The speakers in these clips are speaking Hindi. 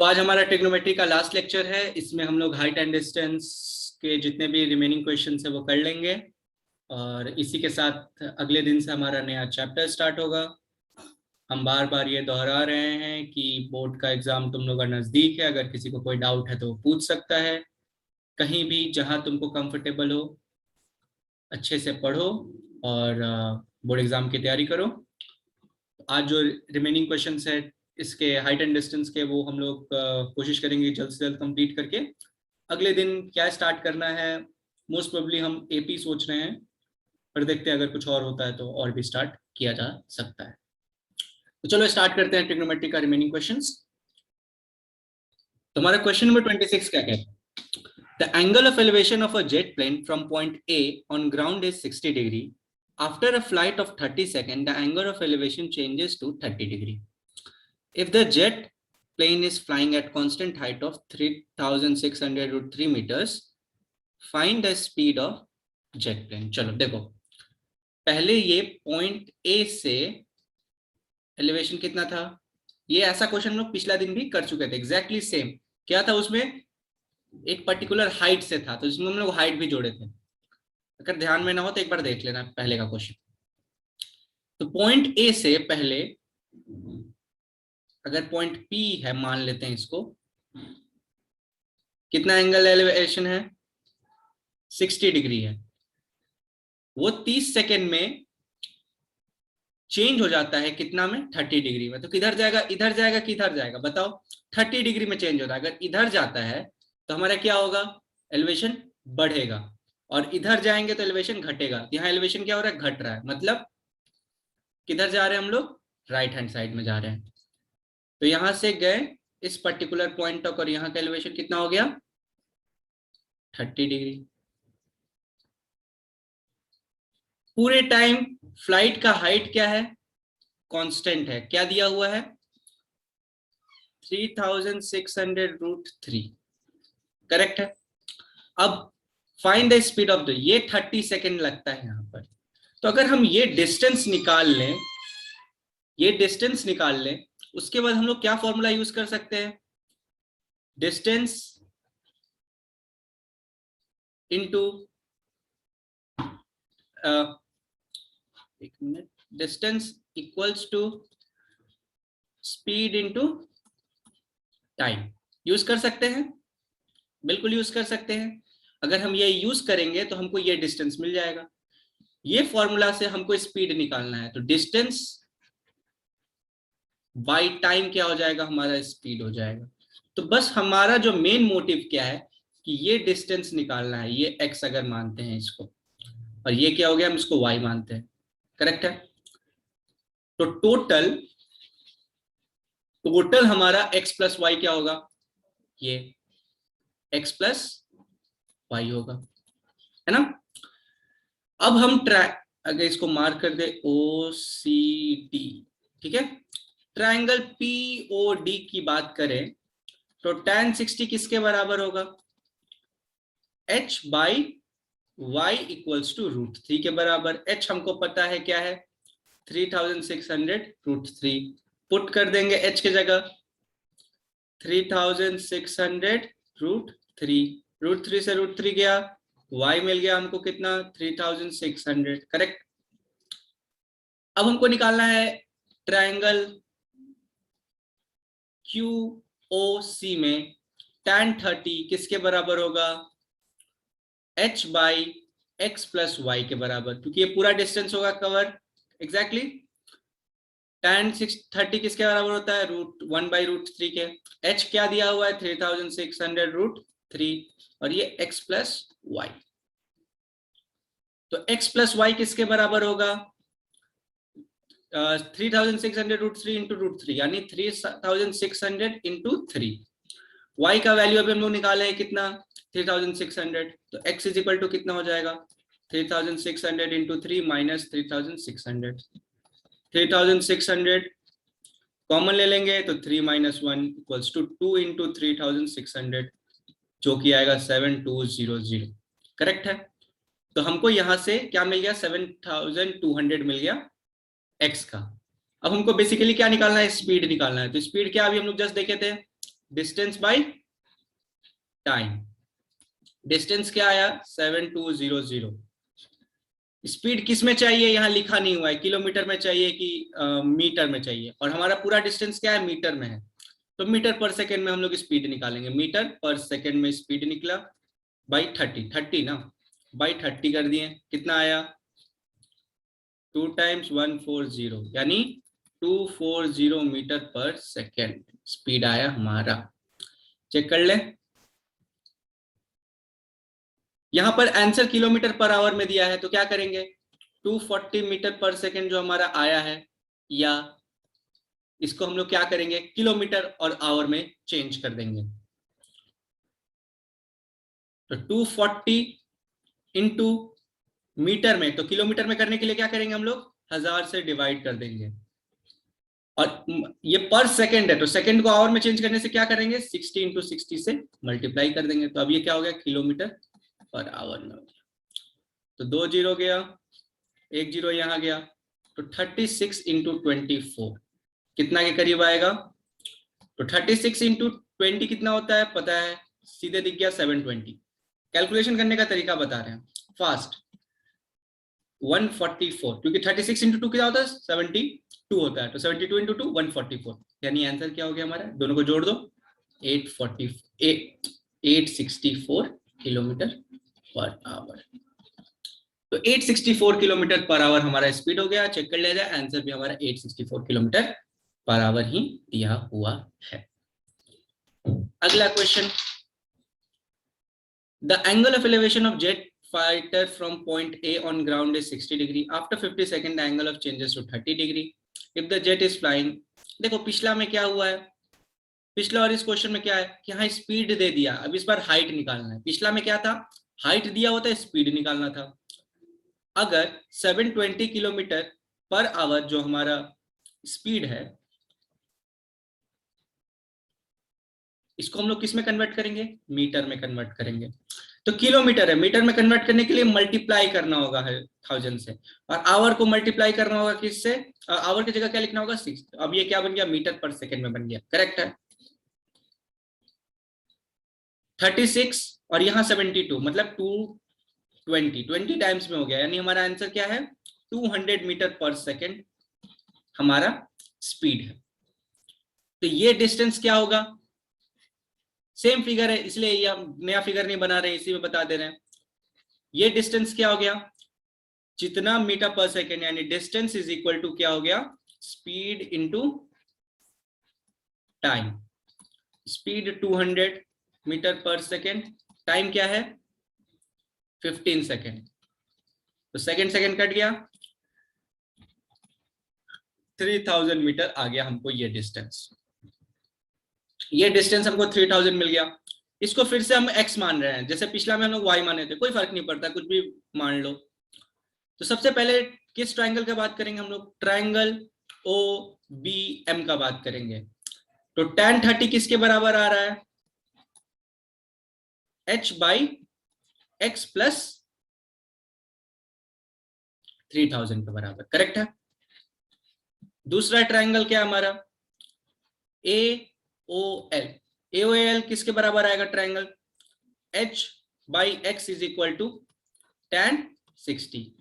तो आज हमारा ट्रिग्नोमेट्री का लास्ट लेक्चर है। इसमें हम लोग हाइट एंड डिस्टेंस के जितने भी रिमेनिंग क्वेश्चन है वो कर लेंगे और इसी के साथ अगले दिन से हमारा नया चैप्टर स्टार्ट होगा। हम बार बार ये दोहरा रहे हैं कि बोर्ड का एग्जाम तुम लोग का नज़दीक है। अगर किसी को कोई डाउट है तो वो पूछ सकता है कहीं भी, जहां तुमको कंफर्टेबल हो। अच्छे से पढ़ो और बोर्ड एग्जाम की तैयारी करो। आज जो रिमेनिंग क्वेश्चंस है इसके हाइट एंड डिस्टेंस के, वो हम लोग कोशिश करेंगे जल्द से जल्द कंप्लीट करके। अगले दिन क्या स्टार्ट करना है, मोस्ट प्रोबेबली हम एपी सोच रहे हैं, पर देखते हैं अगर कुछ और होता है तो और भी स्टार्ट किया जा सकता है। तो चलो स्टार्ट करते हैं ट्रिग्नोमेट्री का रिमेनिंग क्वेश्चंस। तो हमारा क्वेश्चन नंबर 26 क्या कहता है? The angle of elevation of a jet plane from point A on ground is 60 degree. After a flight of 30 seconds, the angle of elevation changes to 30 degree. If the jet plane is flying at constant height of 3600 meters, find the speed of jet plane. चलो देखो, पहले ये पॉइंट ए से एलिवेशन कितना था। ये ऐसा क्वेश्चन लोग पिछला दिन भी कर चुके थे, एग्जैक्टली सेम। क्या था उसमें? एक पर्टिकुलर हाइट से था, तो इसमें हम लोग हाइट भी जोड़े थे। अगर ध्यान में ना हो तो एक बार देख लेना पहले का क्वेश्चन। तो पॉइंट ए से पहले अगर पॉइंट पी है, मान लेते हैं इसको, कितना एंगल एलिवेशन है? 60 डिग्री है। वो 30 सेकेंड में चेंज हो जाता है कितना में? 30 डिग्री में। तो किधर जाएगा? इधर जाएगा कि इधर जाएगा? बताओ। 30 डिग्री में चेंज होता है। अगर इधर जाता है तो हमारा क्या होगा? एलिवेशन बढ़ेगा, और इधर जाएंगे तो एलिवेशन घटेगा। यहाँ एलिवेशन क्या हो रहा है? घट रहा है। मतलब किधर जा रहे हैं हम लोग? राइट हैंड साइड में जा रहे हैं। तो यहां से गए इस पर्टिकुलर पॉइंट तक, और यहाँ का एलिवेशन कितना हो गया? 30 डिग्री। पूरे टाइम फ्लाइट का हाइट क्या है? कांस्टेंट है। क्या दिया हुआ है? 3600√3। करेक्ट है। अब find the speed of the, ये 30 सेकेंड लगता है यहां पर। तो अगर हम ये डिस्टेंस निकाल लें, ये डिस्टेंस निकाल लें, उसके बाद हम लोग क्या फॉर्मूला यूज कर सकते हैं? डिस्टेंस इनटू एक minute, distance equals to speed into time. Use कर सकते हैं, बिल्कुल यूज कर सकते हैं। अगर हम ये यूज करेंगे तो हमको ये डिस्टेंस मिल जाएगा। ये फॉर्मूला से हमको स्पीड निकालना है, तो डिस्टेंस बाय टाइम क्या हो जाएगा? हमारा स्पीड हो जाएगा। तो बस हमारा जो मेन मोटिव क्या है कि ये डिस्टेंस निकालना है। ये x अगर मानते हैं इसको, और ये क्या हो गया? हम इसको y मानते हैं। करेक्ट है। तो टोटल हमारा x प्लस वाई क्या होगा? ये x प्लस वाई होगा, है ना। अब हम अगर इसको मार्क कर दे OCD, ठीक है। ट्रायंगल POD की बात करें तो tan 60 किसके बराबर होगा? h by y equals to √3 के बराबर। h हमको पता है क्या है? 3600√3। पुट कर देंगे h की जगह 3600√3। √3 से √3 गया, y मिल गया हमको कितना? 3600। करेक्ट। अब हमको निकालना है ट्रायंगल QOC में tan 30 किसके बराबर होगा? h by x plus y के बराबर, क्योंकि ये पूरा डिस्टेंस होगा कवर। एग्जैक्टली tan 30 किसके बराबर होता है? √1/√3 के। h क्या दिया हुआ है? 3600√3, और ये x प्लस वाई। तो x प्लस वाई किसके बराबर होगा? 3600√3 इंटू √3, यानी 3600 इंटू 3। y का वैल्यू अभी हम लोग निकाले हैं कितना? 3600। तो x इज इक्वल टू कितना हो जाएगा? 3600 इंटू 3 माइनस 3600। 3600 कॉमन ले लेंगे तो 3 माइनस 1 इक्वल्स टू 2 इंटू 3600, जो कि आएगा 7200। करेक्ट है। तो हमको यहां से क्या मिल गया? 7200 मिल गया x का। अब हमको बेसिकली क्या निकालना है? स्पीड निकालना है। तो स्पीड क्या अभी हम लोग जस्ट देखे थे? Distance by time. डिस्टेंस क्या आया 7200। स्पीड किस में चाहिए, यहाँ लिखा नहीं हुआ है, किलोमीटर में चाहिए कि मीटर में चाहिए, और हमारा पूरा डिस्टेंस क्या है, मीटर में है, तो मीटर पर सेकेंड में हम लोग स्पीड निकालेंगे। मीटर पर सेकेंड में स्पीड निकला बाई 30 ना, बाई 30 कर दिए, कितना आया 2 × 140, यानी 240 मीटर पर सेकेंड स्पीड आया हमारा। चेक कर ले, यहां पर आंसर किलोमीटर पर आवर में दिया है, तो क्या करेंगे 240 मीटर पर सेकेंड जो हमारा आया है, या इसको हम लोग क्या करेंगे किलोमीटर और आवर में चेंज कर देंगे। तो 240 इंटू मीटर में, तो किलोमीटर में करने के लिए क्या करेंगे हम लोग 1000 से डिवाइड कर देंगे, और ये पर सेकेंड है तो सेकेंड को आवर में चेंज करने से क्या करेंगे 60 इंटू 60 से मल्टीप्लाई कर देंगे। तो अब ये क्या हो गया किलोमीटर पर आवर में हो गया। तो 2 जीरो गया, 1 जीरो यहाँ गया, तो 36 इंटू 24 कितना के करीब आएगा। तो 36 इंटू 20 कितना होता है पता है, सीधे दिख गया 720। कैलकुलेशन करने का तरीका बता रहे हैं फास्ट। 144, क्योंकि 36 इंटू 2 क्या होता है 72 होता है, तो 72 इंटू 2 144, यानी आंसर क्या हो गया हमारा, दोनों को जोड़ दो 864 किलोमीटर पर आवर। तो 864 किलोमीटर पर आवर हमारा स्पीड हो गया। चेक कर लिया जाए, आंसर भी हमारा 864 किलोमीटर पर आवर ही दिया हुआ है। अगला question, the angle of elevation of jet fighter from point A on ground is 60 degree. After 50 seconds, the angle of changes to 30 degree. If the jet is flying, देखो पिछला में क्या हुआ है, पिछला और इस क्वेश्चन में क्या है कि हाँ स्पीड दे दिया, अब इस बार हाइट निकालना है। पिछला में क्या था, हाइट दिया होता है, स्पीड निकालना था। अगर 720 किलोमीटर पर आवर जो हमारा स्पीड है, इसको हम लोग किस में कन्वर्ट करेंगे, मीटर में कन्वर्ट करेंगे। तो किलोमीटर है, मीटर में कन्वर्ट करने के लिए मल्टीप्लाई करना होगा है 1000 से, और आवर को मल्टीप्लाई करना होगा किससे, आवर की जगह क्या लिखना होगा 6। अब ये क्या बन गया मीटर पर सेकेंड में बन गया, करेक्ट है। 36 और यहाँ 72 मतलब 20 टाइम्स में हो गया, यानी हमारा आंसर क्या है 200 मीटर पर सेकेंड हमारा स्पीड है। तो ये डिस्टेंस क्या होगा, सेम फिगर है इसलिए ये नया फिगर नहीं बना रहे, इसी में बता दे रहे हैं। ये डिस्टेंस क्या हो गया, जितना मीटर पर सेकेंड, यानी डिस्टेंस इज इक्वल टू क्या हो गया speed into time. Speed 200 metre पर सेकेंड, टाइम क्या है 15 सेकेंड, तो सेकेंड कट गया, 3000 मीटर आ गया हमको ये डिस्टेंस। ये डिस्टेंस हमको 3000 मिल गया। इसको फिर से हम x मान रहे हैं, जैसे पिछला में हम लोग y माने थे, कोई फर्क नहीं पड़ता, कुछ भी मान लो। तो सबसे पहले किस ट्रायंगल का बात करेंगे हम लोग, ट्रायंगल OBM का बात करेंगे। तो tan 30 किसके बराबर आ रहा है, h/x प्लस 3000 के बराबर, करेक्ट है। दूसरा ट्रायंगल क्या हमारा AOL किसके बराबर आएगा triangle, h/x is equal to tan 60,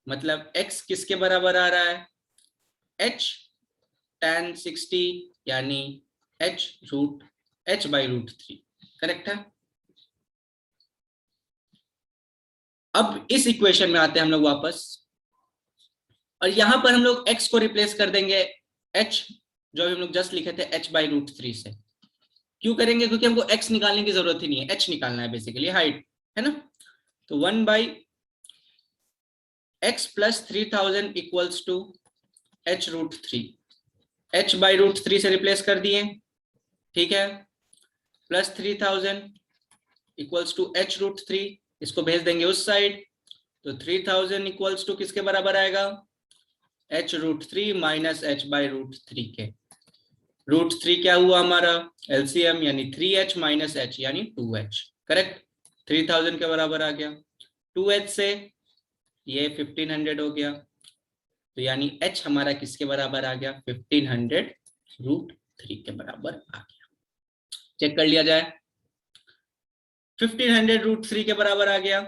मतलब x किसके बराबर आ रहा है h tan 60, यानी h/√3, करेक्ट है। अब इस इक्वेशन में आते हैं हम लोग वापस, और यहां पर हम लोग x को रिप्लेस कर देंगे h जो हम लोग जस्ट लिखे थे h/√3 से। क्यों करेंगे, क्योंकि हमको x निकालने की जरूरत ही नहीं है, h निकालना है बेसिकली, हाइट है ना। तो 1/x plus 3000 equals to h√3, h/√3 से रिप्लेस कर दिए, ठीक है, प्लस 3000 इक्वल्स टू h√3, इसको भेज देंगे उस साइड, तो 3000 इक्वल्स टू किसके बराबर आएगा h√3 माइनस h/√3 के। √3 क्या हुआ हमारा LCM, यानी 3h माइनस h यानी 2h, करेक्ट। 3000 के बराबर आ गया, 2h से ये 1500 हो गया, तो यानी h हमारा किसके बराबर आ गया 1500 √3 के बराबर आ गया। चेक कर लिया जाए। 1500 रूट 3 के बराबर आ गया।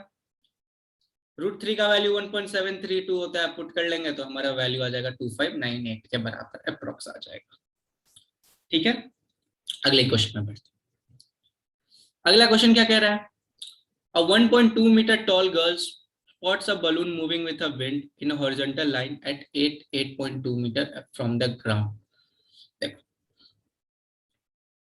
रूट 3 का वैल्यू 1.732 होता है, पुट कर लेंगे तो हमारा वैल्यू आ जाएगा 2598 के बराबर अप्रोक्स आ जाएगा। ठीक है, अगले क्वेश्चन में बढ़ते हैं। अगला क्वेश्चन क्या कह रहा है? A 1.2 meter tall girl spots a balloon moving with a wind in a horizontal line at 8.2 meter from the ground. देखो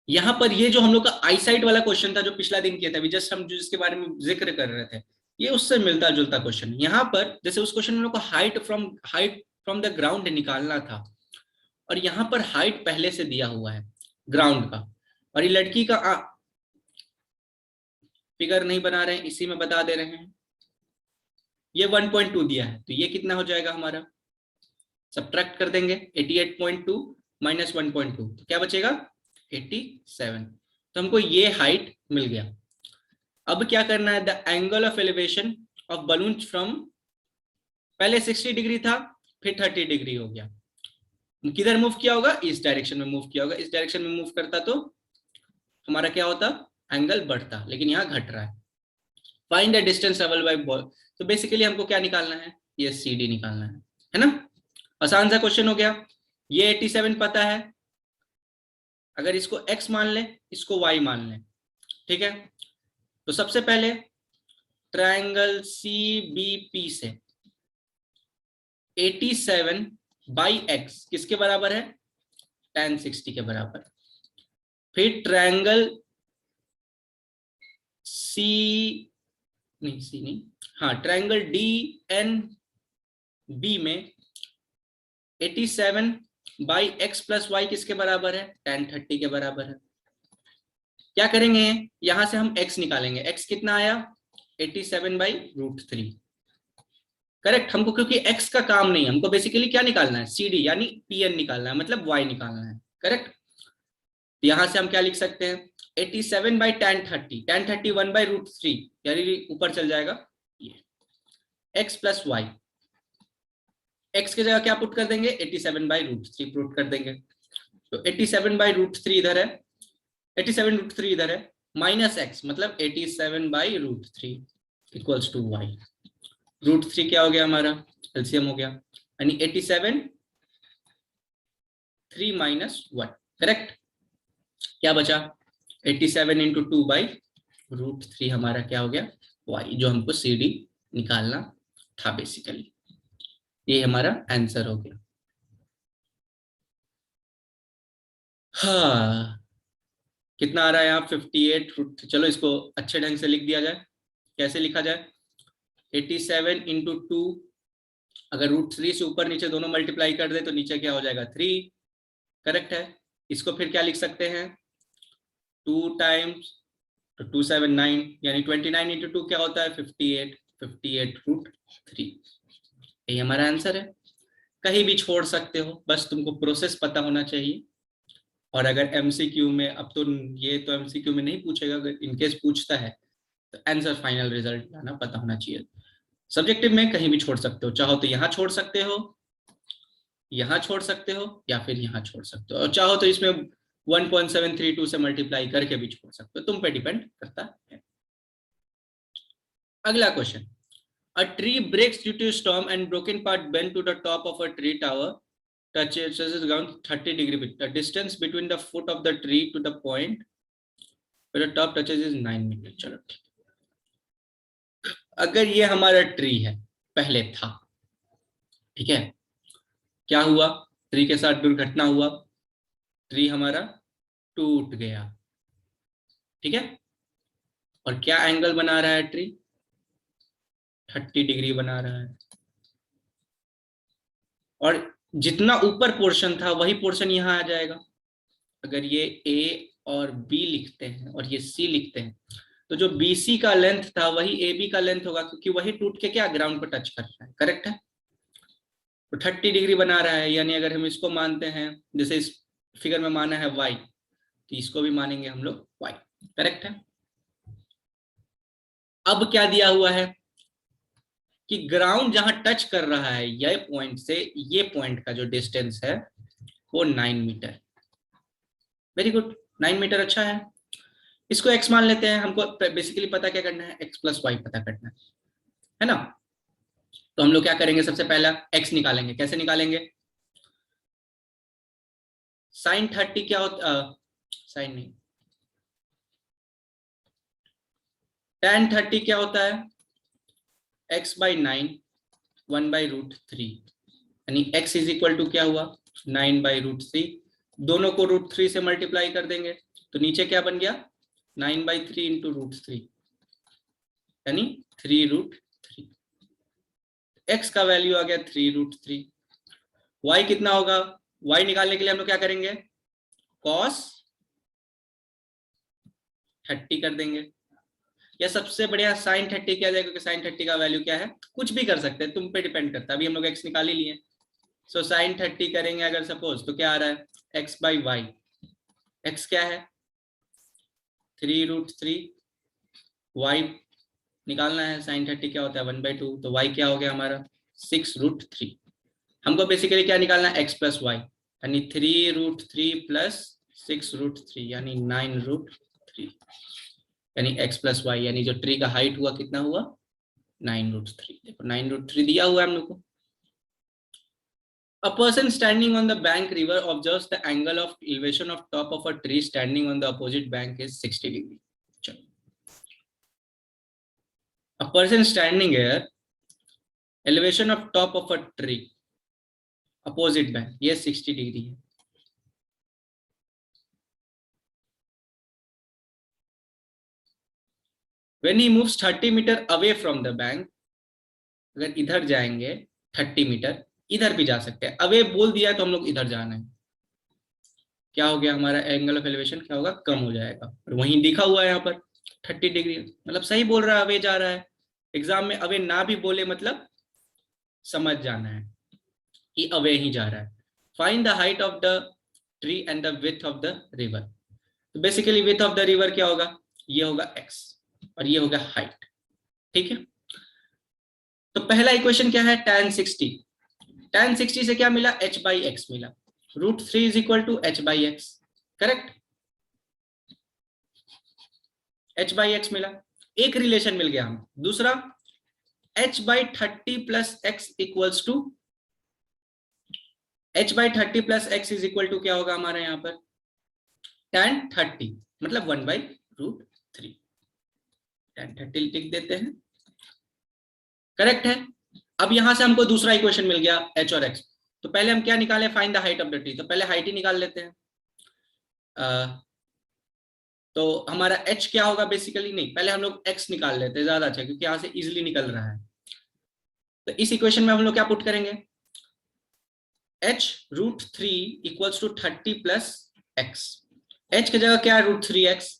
यहाँ पर ये जो हम लोग का आईसाइट वाला क्वेश्चन था जो पिछला दिन किया था, जस्ट हम जिसके बारे में जिक्र कर रहे थे, ये उससे मिलता जुलता क्वेश्चन। यहाँ पर जैसे उस क्वेश्चन में हम लोग को हाइट फ्रॉम द ग्राउंड निकालना था, और यहाँ पर हाइट पहले से दिया हुआ है ग्राउंड का, और ये लड़की का फिगर नहीं बना रहे हैं, इसी में बता दे रहे हैं। ये 1.2 दिया है, तो ये कितना हो जाएगा हमारा? सब्ट्रैक्ट कर देंगे 88.2 माइनस 1.2, तो क्या बचेगा? 87। तो हमको ये हाइट मिल गया। अब क्या करना है? The angle of elevation of balloon from, पहले 60 डिग्री था, फिर 30 डिग्री हो गया। किधर मूव किया होगा? इस डायरेक्शन में मूव किया होगा। इस डायरेक्शन में मूव करता तो हमारा क्या होता? एंगल बढ़ता, लेकिन यहाँ घट रहा है। Find the distance travelled by ball. तो बेसिकली हमको क्या निकालना है? ये CD निकालना है ना? आसान सा क्वेश्चन हो गया। ये 87 पता है, अगर इसको x मान ले, इसको y मान ले, ठीक है? तो सबसे पहले ट्रायंगल CBP से 87 बाई x किसके बराबर है? tan 60 के बराबर। फिर ट्रायंगल C नहीं, हाँ, ट्रायंगल DNB में 87 बाई x प्लस वाई किसके बराबर है? tan 30 के बराबर है। क्या करेंगे? यहां से हम x निकालेंगे। x कितना आया? 87 बाई रूट 3। करेक्ट। हमको क्योंकि x का काम नहीं है, हमको बेसिकली क्या निकालना है? CD यानी PN निकालना है, मतलब y निकालना है। करेक्ट। यहां से हम क्या लिख सकते हैं? 87 by tan 30, tan 30 1 by root 3, यानी ऊपर चल जाएगा ये x प्लस वाई। x की जगह क्या पुट कर देंगे? 87 बाई रूट 3 पुट कर देंगे। तो 87 बाई रूट 3 इधर है, 87 रूट 3 इधर है, माइनस x मतलब 87 by root 3 equals to y। Root 3 क्या हो गया हमारा? एलसीएम हो गया, यानी 87 3 माइनस 1। करेक्ट। क्या बचा? 87 इंटू 2 बाई रूट 3 हमारा क्या हो गया? y, जो हमको CD निकालना था बेसिकली। ये हमारा आंसर हो गया। हाँ, कितना आ रहा है यहाँ? 58 रूट। चलो इसको अच्छे ढंग से लिख दिया जाए। कैसे लिखा जाए? 87 इंटू 2, अगर रूट 3 से ऊपर नीचे दोनों मल्टीप्लाई कर दे तो नीचे क्या हो जाएगा? 3। करेक्ट है। इसको फिर क्या लिख सकते हैं? 2 टाइम्स, तो 279, यानी 29 इंटू 2 क्या होता है? 58, 58 रूट 3। यही हमारा आंसर है। कहीं भी छोड़ सकते हो, बस तुमको प्रोसेस पता होना चाहिए। और अगर MCQ में, अब तो ये तो MCQ में नहीं पूछेगा, अगर इनकेस पूछता है तो आंसर फाइनल रिजल्ट लाना पता होना चाहिए। सब्जेक्टिव में कहीं भी छोड़ सकते हो, चाहो तो यहाँ छोड़ सकते हो, यहाँ छोड़ सकते हो, या फिर यहाँ छोड़ सकते हो, और चाहो तो इसमें 1.732 से मल्टीप्लाई करके भी छोड़ सकते हो, तुम पे डिपेंड करता है। अगला question. A tree breaks due to storm and broken part bent to the top of a tree tower touches ground 30 degree. The distance between the foot of the tree to the point where the top touches is 9 metre. चलो ठीक। अगर ये हमारा ट्री है, पहले था, ठीक है, क्या हुआ? ट्री के साथ दुर्घटना हुआ, ट्री हमारा टूट गया, ठीक है, और क्या एंगल बना रहा है ट्री? 30 डिग्री बना रहा है। और जितना ऊपर पोर्शन था वही पोर्शन यहाँ आ जाएगा। अगर ये A और B लिखते हैं और ये C लिखते हैं, तो जो BC का लेंथ था वही AB का लेंथ होगा, क्योंकि वही टूट के क्या ग्राउंड पर टच कर रहा है। करेक्ट है। तो 30 डिग्री बना रहा है, यानी अगर हम इसको मानते हैं, जैसे इस फिगर में माना है Y, तो इसको भी मानेंगे हम लोग Y। करेक्ट है। अब क्या दिया हुआ है कि ग्राउंड जहां टच कर रहा है ये पॉइंट से ये पॉइंट का जो डिस्टेंस है वो 9 मीटर। वेरी गुड, 9 मीटर अच्छा है। इसको x मान लेते हैं, हमको बेसिकली पता क्या करना है, x प्लस वाई पता करना है ना। तो हम लोग क्या करेंगे, सबसे पहला x निकालेंगे। कैसे निकालेंगे, साइन 30 क्या होता, साइन नहीं, tan 30 क्या होता है, x/9 1/√3, यानी x इज इक्वल टू क्या हुआ, 9/√3। दोनों को √3 से मल्टीप्लाई कर देंगे तो नीचे क्या बन गया, 9/3 इंटू √3, यानी 3√3। x का वैल्यू आ गया 3√3। y कितना होगा, y निकालने के लिए हम लोग क्या करेंगे, cos 30 कर देंगे, या सबसे बढ़िया sin 30 क्या जाएगा, क्योंकि sin 30 का वैल्यू क्या है, कुछ भी कर सकते हैं, तुम पे डिपेंड करता है। अभी हम लोग x निकाल ही लिए, सो sin 30 करेंगे अगर सपोज, तो क्या आ रहा है, x/y, x क्या है 3√3, y निकालना है, sin 30 क्या होता है 1/2, तो y क्या हो गया हमारा 6√3। हमको बेसिकली क्या निकालना है, x प्लस वाई, यानी 3√3 प्लस 6√3 यानी 9√3, यानी x प्लस वाई, यानी जो ट्री का हाइट हुआ कितना हुआ 9√3। देखो 9√3 दिया हुआ है हम लोग को। A person standing on the bank river observes the angle of elevation of top of a tree standing on the opposite bank is 60 degree. चलो, a person standing here, elevation of top of a tree, opposite bank, ये 60 डिग्री है। When he moves 30 metre away from the bank, अगर इधर जाएंगे 30 मीटर, इधर भी जा सकते हैं, अवे बोल दिया तो हम लोग इधर जाना है, क्या हो गया हमारा एंगल ऑफ एलिवेशन क्या होगा, कम हो जाएगा। और वहीं दिखा हुआ है यहाँ पर 30 डिग्री, मतलब सही बोल रहा है, अवे जा रहा है। एग्जाम में अवे ना भी बोले मतलब समझ जाना है कि अवे ही जा रहा है। Find the height of the tree and the width of the river. तो basically width of the river क्या होगा, ये होगा x और ये होगा हाइट, ठीक है। तो पहला इक्वेशन क्या है, tan 60, tan 60 से क्या मिला, h/x मिला, √3 is equal to h/x, correct, h/x मिला, एक रिलेशन मिल गया हमें। दूसरा h/30 plus x equals to, h/30 plus x is equal to क्या होगा हमारा यहाँ पर tan 30, मतलब 1/√3, tan 30 लिख देते हैं, करेक्ट है। अब यहां से हमको दूसरा इक्वेशन मिल गया h और x, तो पहले हम क्या निकालें, find the height of the tree, तो पहले हाइट ही निकाल लेते हैं। तो हमारा h क्या होगा, बेसिकली नहीं, पहले हम लोग x निकाल लेते हैं, ज्यादा अच्छा, क्योंकि यहां से इजिली निकल रहा है। तो इस इक्वेशन में हम लोग क्या पुट करेंगे, h√3 equals to 30 plus x, h की जगह क्या है √3x,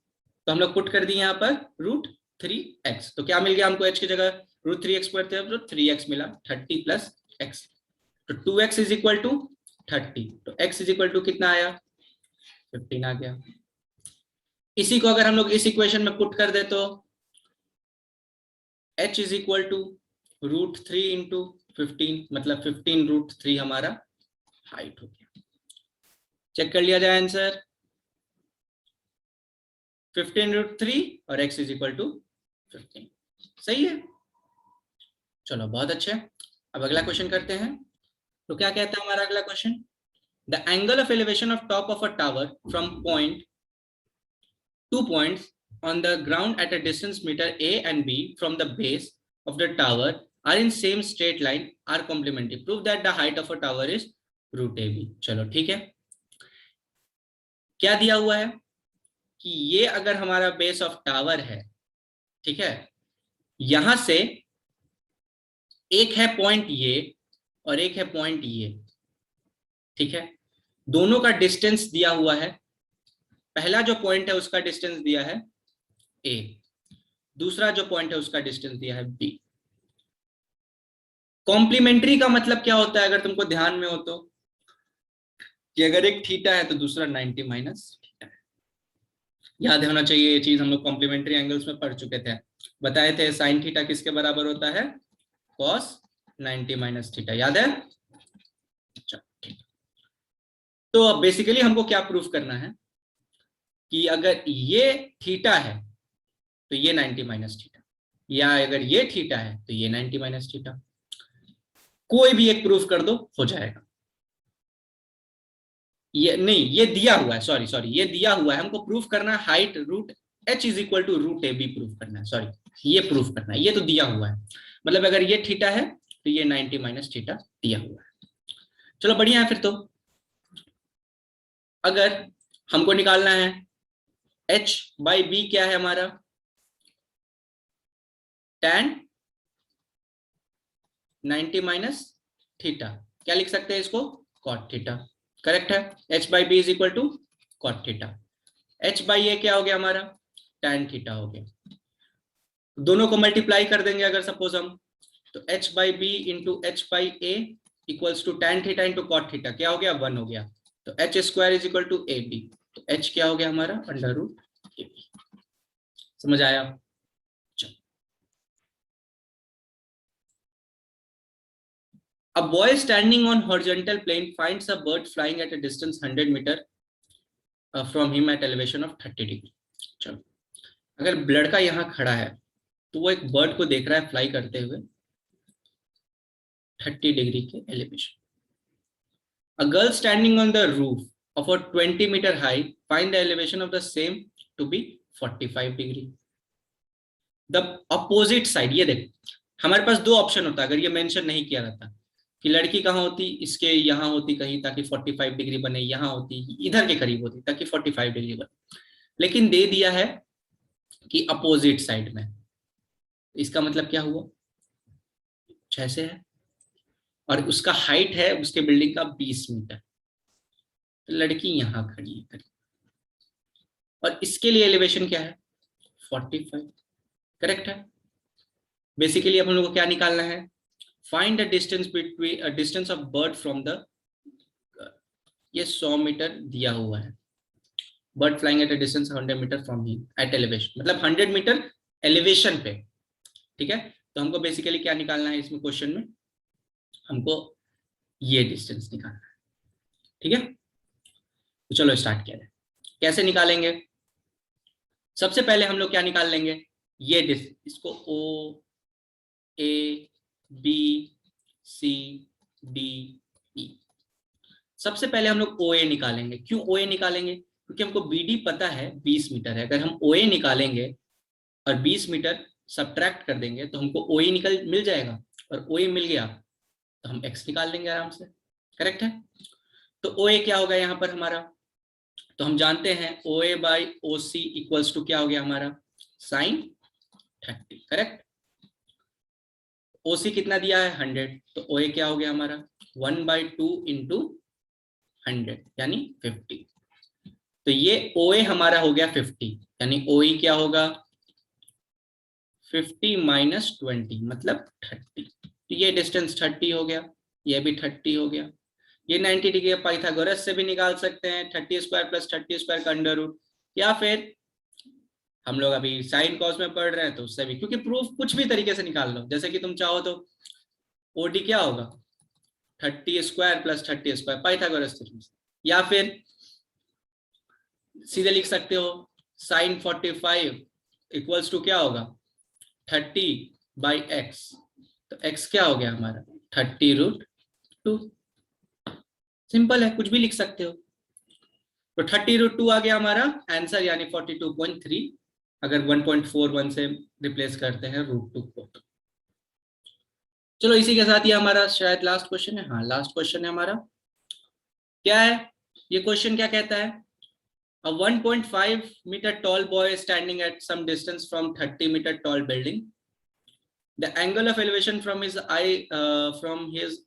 तो हम लोग पुट कर दिए यहाँ पर √3x, तो क्या मिल गया हमको h की जगह √3x करते हैं तो 3x मिला, 30 प्लस x, तो 2x इज इक्वल टू 30, तो x इज इक्वल टू कितना आया 15 आ गया। इसी को अगर हम लोग इस इक्वेशन में पुट कर दे तो h is equal to √3 into 15, मतलब 15√3 हमारा हाइट हो गया। चेक कर लिया जाए आंसर, 15√3 और x इज इक्वल टू 15, सही है। चलो बहुत अच्छे, अब अगला क्वेश्चन करते हैं। तो क्या कहता है हमारा अगला question, the angle of elevation of top of a tower from point 2 points on the ground at a distance meter a and b from the base of the tower are in same straight line are complementary, prove that the height of a tower is √ab। चलो ठीक है, क्या दिया हुआ है कि ये अगर हमारा बेस ऑफ टावर है, ठीक है, यहां से एक है पॉइंट ये और एक है पॉइंट ये, ठीक है, दोनों का डिस्टेंस दिया हुआ है। पहला जो पॉइंट है उसका डिस्टेंस दिया है a, दूसरा जो पॉइंट है उसका डिस्टेंस दिया है b। कॉम्प्लीमेंट्री का मतलब क्या होता है, अगर तुमको ध्यान में हो तो, कि अगर एक थीटा है तो दूसरा 90 माइनस थीटा है। याद होना चाहिए ये चीज, हम लोग कॉम्प्लीमेंट्री एंगल्स में पढ़ चुके थे, बताए थे साइन थीटा किसके बराबर होता है, cos 90 माइनस थीटा, याद है। तो अब बेसिकली हमको क्या प्रूफ करना है, कि अगर ये थीटा है तो ये 90 माइनस थीटा, या अगर ये थीटा है तो ये 90 माइनस थीटा, कोई भी एक प्रूफ कर दो हो जाएगा। ये नहीं, ये दिया हुआ है, सॉरी सॉरी, ये दिया हुआ है, हमको प्रूफ करना है height root h is equal to root a b proof करना है, सॉरी ये प्रूफ करना है, ये तो दिया हुआ है, मतलब अगर ये थीटा है तो ये 90 माइनस थीटा दिया हुआ है। चलो बढ़िया है फिर तो। अगर हमको निकालना है h बाई बी, क्या है हमारा tan 90 माइनस थीटा, क्या लिख सकते हैं इसको, cot थीटा, करेक्ट है। h by B is equal to cot theta, h by A क्या हो गया हमारा tan थीटा हो गया, दोनों को मल्टीप्लाई कर देंगे अगर सपोज हम, तो h by b into h by a equals to tan theta into cot theta, क्या हो गया 1 हो गया, तो h square is equal to a b, तो h क्या हो गया हमारा अंडर रूट ए बी। समझ आया। चलो, A boy standing on horizontal plane finds a bird flying at a distance 100 meter from him at elevation of 30 degree। चलो, अगर लड़का यहाँ खड़ा है तो वो एक बर्ड को देख रहा है फ्लाई करते हुए 30 डिग्री के elevation. A girl standing on the roof of a 20 meter high find the elevation of the same to be 45 degree। The opposite side, ये देख, हमारे पास दो ऑप्शन होता है, अगर ये मेंशन नहीं किया रहता कि लड़की कहाँ होती, इसके यहाँ होती कहीं ताकि 45 डिग्री बने, यहाँ होती इधर के करीब होती ताकि 45 डिग्री बने, लेकिन दे दिया है कि अपोजिट साइड में, इसका मतलब क्या हुआ, जैसे है और उसका हाइट है उसके बिल्डिंग का 20 मीटर, तो लड़की यहाँ खड़ी है करीब, और इसके लिए एलिवेशन क्या है 45, करेक्ट है। बेसिकली अपन लोग को क्या निकालना है, find the distance between distance of bird from the, ये 100 मीटर दिया हुआ है, bird flying at a distance 100 metre from him at elevation, मतलब 100 मीटर एलिवेशन पे, ठीक है। तो हमको बेसिकली क्या निकालना है इसमें क्वेश्चन में, हमको ये डिस्टेंस निकालना है, ठीक है। तो चलो स्टार्ट किया जाए, कैसे निकालेंगे। सबसे पहले हम लोग क्या निकाल लेंगे, ये इसको ओ A B C D E, सबसे पहले हम लोग ओ ए निकालेंगे। क्यों ओ ए निकालेंगे, क्योंकि हमको बी डी पता है 20 मीटर है, अगर हम ओ ए निकालेंगे और 20 मीटर सब्ट्रैक्ट कर देंगे तो हमको ओ ए मिल जाएगा, और ओ ए मिल गया तो हम एक्स निकाल लेंगे आराम से, करेक्ट है। तो ओ ए क्या होगा यहाँ पर हमारा, तो हम जानते हैं O A by O C equals to क्या हो गया हमारा साइन 30, करेक्ट। ओ सी कितना दिया है 100, तो ओ ए क्या हो गया हमारा 1/2 इंटू 100 यानी 50, तो ये ओ ए हमारा हो गया 50, यानी ओ ई क्या होगा 50 माइनस 20 मतलब 30, तो ये डिस्टेंस 30 हो गया, ये भी 30 हो गया, ये 90 डिग्री पाइथागोरस से भी निकाल सकते हैं, 30 स्क्वायर प्लस 30 स्क्वायर का अंडर रूट, या फिर हम लोग अभी साइन कॉस में पढ़ रहे हैं तो उससे भी, क्योंकि प्रूफ कुछ भी तरीके से निकाल लो, जैसे कि तुम चाहो तो ओडी क्या होगा 30 square plus 30 square Pythagoras theorem से, या फिर सीधे लिख सकते हो साइन 45 इक्वल्स टू क्या होगा 30/x, तो x क्या हो गया हमारा 30√2, सिंपल है, कुछ भी लिख सकते हो। तो 30√2 आ गया हमारा आंसर, यानी 42.3, अगर 1.41 से रिप्लेस करते हैं √2 को। चलो इसी के साथ ये हमारा शायद लास्ट क्वेश्चन है, हाँ लास्ट क्वेश्चन है हमारा, क्या है ये क्वेश्चन, क्या कहता है, a 1.5 meter tall boy standing at some distance from 30 meter tall building, the angle of elevation from his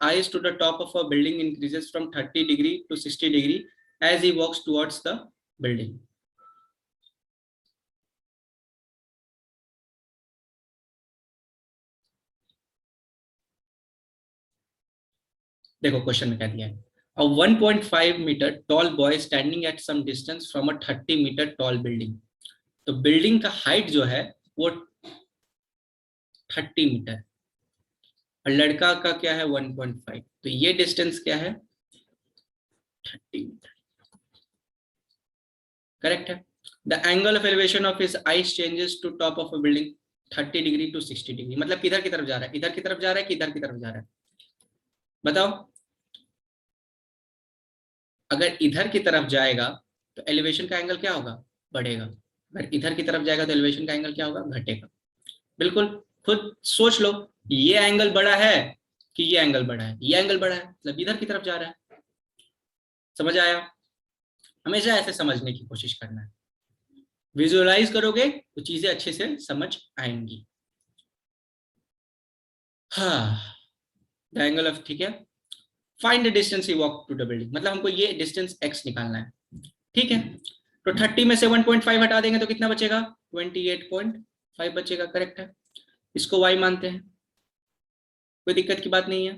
eyes to the top of a building increases from 30 degree to 60 degree as he walks towards the building। देखो क्वेश्चन में क्या दिया है, a 1.5 meter tall boy standing at some distance from a 30 meter tall building, तो बिल्डिंग का हाइट जो है वो 30 मीटर और लड़का का क्या है 1.5, तो ये डिस्टेंस क्या है 30 मीटर, करेक्ट है। The angle of elevation of his eyes changes to top of a building 30 degree to 60 degree. मतलब किधर की तरफ जा रहा है, इधर की तरफ जा रहा है कि इधर की तरफ जा रहा है, बताओ। अगर इधर की तरफ जाएगा तो एलिवेशन का एंगल क्या होगा, बढ़ेगा। अगर इधर की तरफ जाएगा तो एलिवेशन का एंगल क्या होगा, घटेगा। बिल्कुल खुद सोच लो, ये एंगल बड़ा है कि ये एंगल बड़ा है, ये एंगल बड़ा है मतलब इधर की तरफ जा रहा है। समझ आया? हमेशा ऐसे समझने की कोशिश करना है, विजुअलाइज करोगे तो चीजें अच्छे से समझ आएंगी। हाँ, द एंगल ऑफ, ठीक है। Find the distance he walk to the building, मतलब हमको ये डिस्टेंस x निकालना है, ठीक है। तो 30 में से 1.5 हटा देंगे तो कितना बचेगा, 28.5 बचेगा, करेक्ट है। इसको y मानते हैं, कोई दिक्कत की बात नहीं है।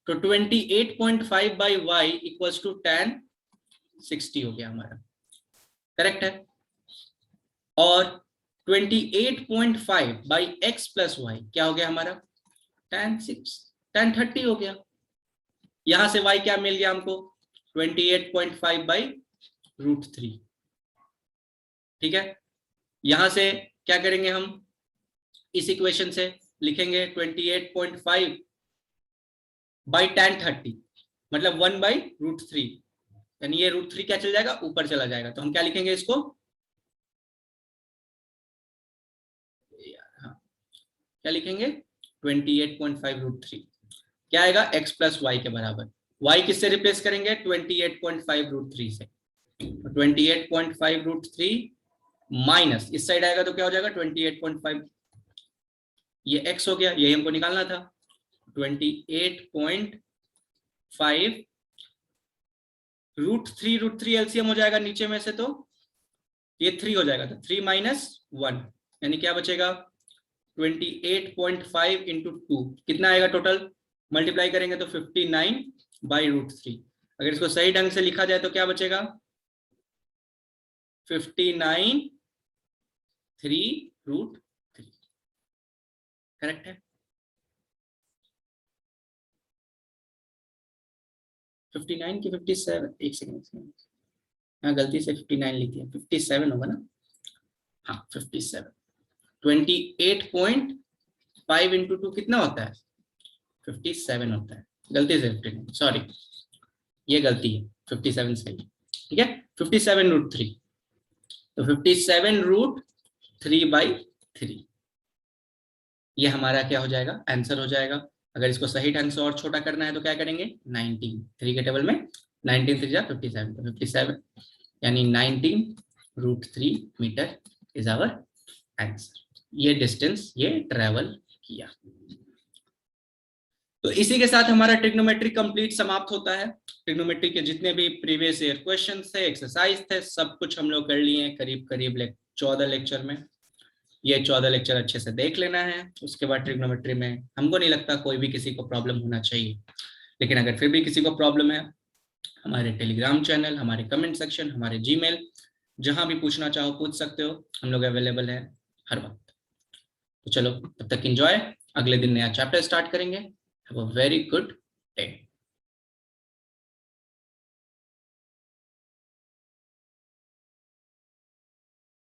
तो 28.5 by y equals to tan 60 हो गया हमारा, करेक्ट है। और 28.5 बाई x प्लस वाई क्या हो गया हमारा, tan 30 हो गया। यहां से y क्या मिल गया हमको, 28.5 बाई √3, ठीक है। यहां से क्या करेंगे हम, इस इक्वेशन से लिखेंगे 28.5 बाई tan 30 मतलब 1 बाई √3, यानी ये √3 क्या चल जाएगा, ऊपर चला जाएगा। तो हम क्या लिखेंगे इसको, हाँ क्या लिखेंगे, 28.5 √3 क्या आएगा, x प्लस वाई के बराबर। y किससे रिप्लेस करेंगे, 28.5 √3 से। तो 28.5 √3 माइनस इस साइड आएगा तो क्या हो जाएगा 28.5, ये x हो गया, यही हमको निकालना था। 28.5 √3 एलसीएम हो जाएगा नीचे में से, तो ये 3 हो जाएगा, तो 3 माइनस 1 यानी क्या बचेगा, 28.5 इंटू 2 कितना आएगा टोटल, मल्टीप्लाई करेंगे तो 59 बाई √3। अगर इसको सही ढंग से लिखा जाए तो क्या बचेगा, 59 3√3, करेक्ट है। 59 की 57, एक सेकंड, हाँ गलती से 59 लिख दिया, 57 होगा ना, हाँ 57। 28.5 इंटू 2 कितना होता है, 57 होता है, गलती से 59, सॉरी ये गलती है, 57 सही, ठीक है। 57 √3, तो 57 √3/3 ये हमारा क्या हो जाएगा, आंसर हो जाएगा। अगर इसको सही ढंग से और छोटा करना है तो क्या करेंगे, 19, 3 के टेबल में 19 3 जा 57, तो 57 यानी 19 √3 मीटर इज आवर आंसर। ये डिस्टेंस ये ट्रेवल किया। तो इसी के साथ हमारा ट्रिग्नोमेट्री कंप्लीट समाप्त होता है। ट्रिग्नोमेट्री के जितने भी प्रीवियस ईयर क्वेश्चन थे, एक्सरसाइज थे, सब कुछ हम लोग कर लिए हैं करीब करीब 14 लेक्चर में। ये 14 लेक्चर अच्छे से देख लेना है। उसके बाद ट्रिग्नोमेट्री में हमको नहीं लगता कोई भी किसी को प्रॉब्लम होना चाहिए, लेकिन अगर फिर भी किसी को प्रॉब्लम है, हमारे टेलीग्राम चैनल, हमारे कमेंट सेक्शन, हमारे जीमेल, जहां भी पूछना चाहो पूछ सकते हो, हम लोग अवेलेबल है हर वक्त। तो चलो तब तक एंजॉय, अगले दिन नया चैप्टर स्टार्ट करेंगे। Have a very good day.